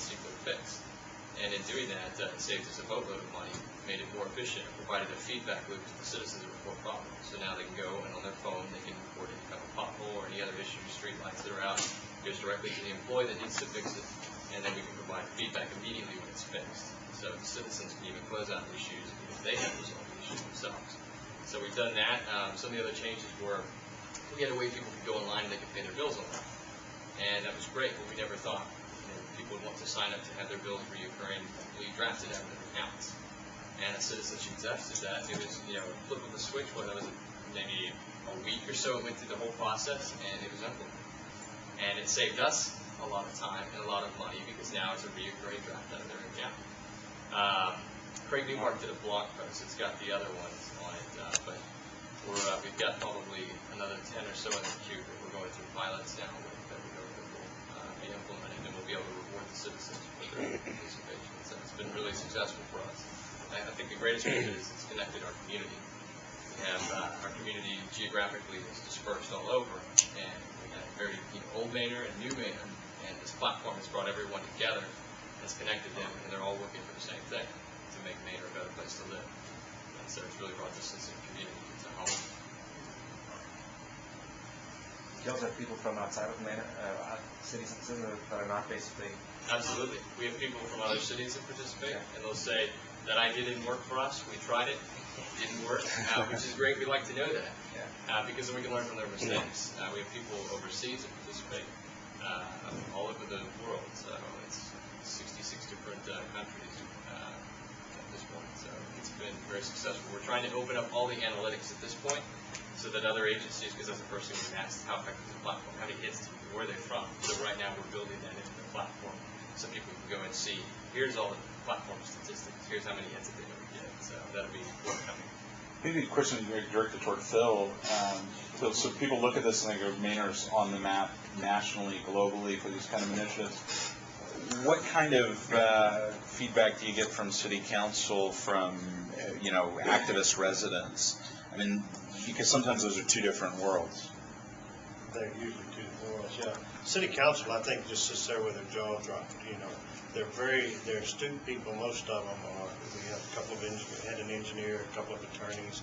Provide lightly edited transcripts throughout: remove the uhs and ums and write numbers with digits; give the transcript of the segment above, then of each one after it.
seek their fix. And in doing that, it saved us a boatload of money, made it more efficient, and provided a feedback loop to the citizens who report problems. So now they can go and on their phone, they can report any kind of pothole or any other issues, street lights that are out, it goes directly to the employee that needs to fix it, and then we can provide feedback immediately when it's fixed. So the citizens can even close out the issues because they have resolved the issues themselves. So we've done that. Some of the other changes were we had a way people could go online and they could pay their bills online. And that was great, but we never thought people would want to sign up to have their bills reoccurringly drafted out of their accounts. And a citizen suggested that it was, a flip of a switch, whether it was maybe a week or so, it went through the whole process, and it was implemented. And it saved us a lot of time and a lot of money because now it's a reoccurring draft out of their account. Craig Newmark did a blog post. It's got the other ones on it, but we've got probably another 10 or so in the queue that we're going through pilots now with that we know that will be implemented, and we'll be able to reward the citizens for their participation. So it's been really successful for us. I think the greatest thing is it's connected our community. We have our community geographically is dispersed all over, and we have very old Manor and new Manor, and this platform has brought everyone together, has connected them, and they're all working for the same thing, to make Manor a better place to live. And so it's really brought this sense of community to home. You also have people from outside of Manor, cities that are not basically... Absolutely. We have people from other cities that participate, and they'll say, that idea didn't work for us. We tried it, didn't work, which is great. We like to know that because then we can learn from their mistakes. We have people overseas that participate all over the world. So it's 66 different countries at this point. So it's been very successful. We're trying to open up all the analytics at this point so that other agencies, because that's the first thing we asked, how effective is the platform, how many hits do you get, where are they from? So right now we're building that into the platform so people can go and see, here's all the platform statistics, here's how many hits that they ever get. So that'll be forthcoming. Maybe a question directed toward Phil. So people look at this and they go, Manor's on the map nationally, globally for these kind of initiatives. What kind of feedback do you get from city council, from activist residents? I mean, because sometimes those are two different worlds. They're usually two different worlds, yeah. City council, I think, just sits there with their jaw dropped. They're astute people. Most of them are. We have a couple of engineers, had an engineer, a couple of attorneys,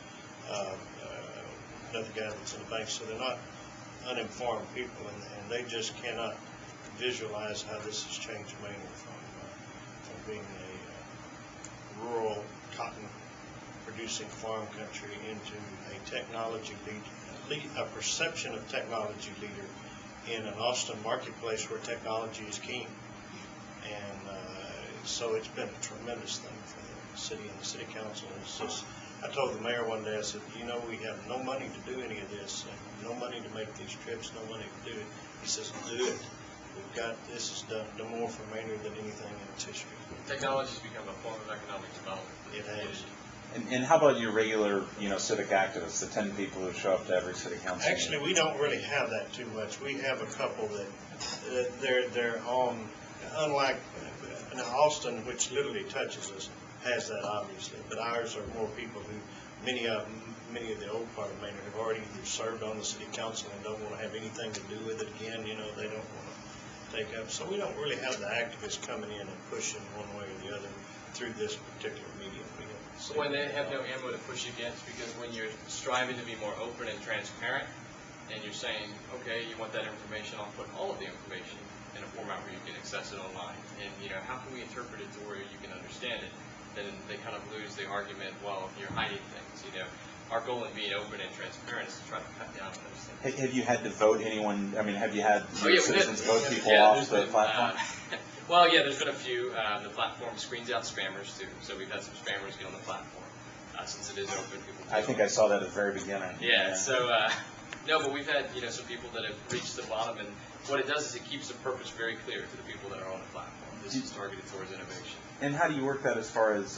another guy that's in the bank. So they're not uninformed people, and they just cannot visualize how this has changed Manor from being a rural cotton producing farm country into a technology leader, a perception of technology leader in an Austin marketplace where technology is king. And so it's been a tremendous thing for the city and the city council. It's just, I told the mayor one day, I said, we have no money to do any of this, and no money to make these trips, no money to do it. He says, do it. We've got, this has done more for Manor than anything in its history. Technology has become a form of economic development. It has. And how about your regular, civic activists, the 10 people who show up to every city council meeting? Actually, we don't really have that too much. We have a couple that they're on, unlike Austin, which literally touches us, has that obviously. But ours are more people who, many of the old part of Manor have already either served on the city council and don't want to have anything to do with it again. They don't want to take up. So we don't really have the activists coming in and pushing one way or the other through this particular medium. So when they have no ammo to push against, because when you're striving to be more open and transparent, and you're saying, okay, you want that information, I'll put all of the information in a format where you can access it online. And how can we interpret it to where you can understand it? Then they kind of lose the argument, well, you're hiding things. Our goal in being open and transparent is to try to cut down on those things. Have you had to vote anyone? I mean, have you had citizens vote people off the platform? Well, yeah, there's been a few. The platform screens out spammers too, so we've had some spammers get on the platform since it is open. I think I saw that at the very beginning. Yeah. So no, but we've had some people that have reached the bottom, and what it does is it keeps the purpose very clear to the people that are on the platform. This is targeted towards innovation. And how do you work that as far as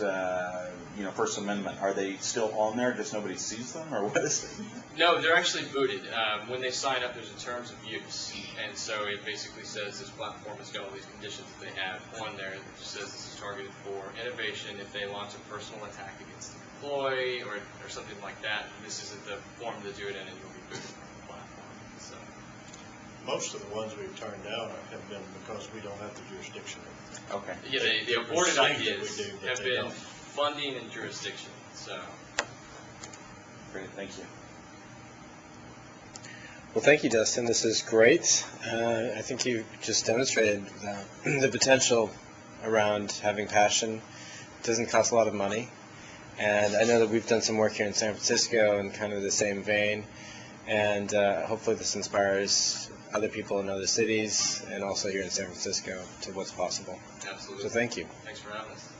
First Amendment? Are they still on there, just nobody sees them, or what is it? No, they're actually booted. When they sign up, there's a terms of use, and so it basically says this platform has got all these conditions that they have on there. It just says this is targeted for innovation. If they launch a personal attack against the employee or something like that, this isn't the form to do it in, and you'll be booted from the platform. So most of the ones we've turned down have been because we don't have the jurisdiction. Okay. Yeah, the aborted Think that ideas we do, but have they been don't. funding and jurisdiction, so. Great, thank you. Well, thank you, Dustin. This is great. I think you just demonstrated the potential around having passion. It doesn't cost a lot of money. And I know that we've done some work here in San Francisco in kind of the same vein. And hopefully this inspires other people in other cities and also here in San Francisco to what's possible. Absolutely. So thank you. Thanks for having us.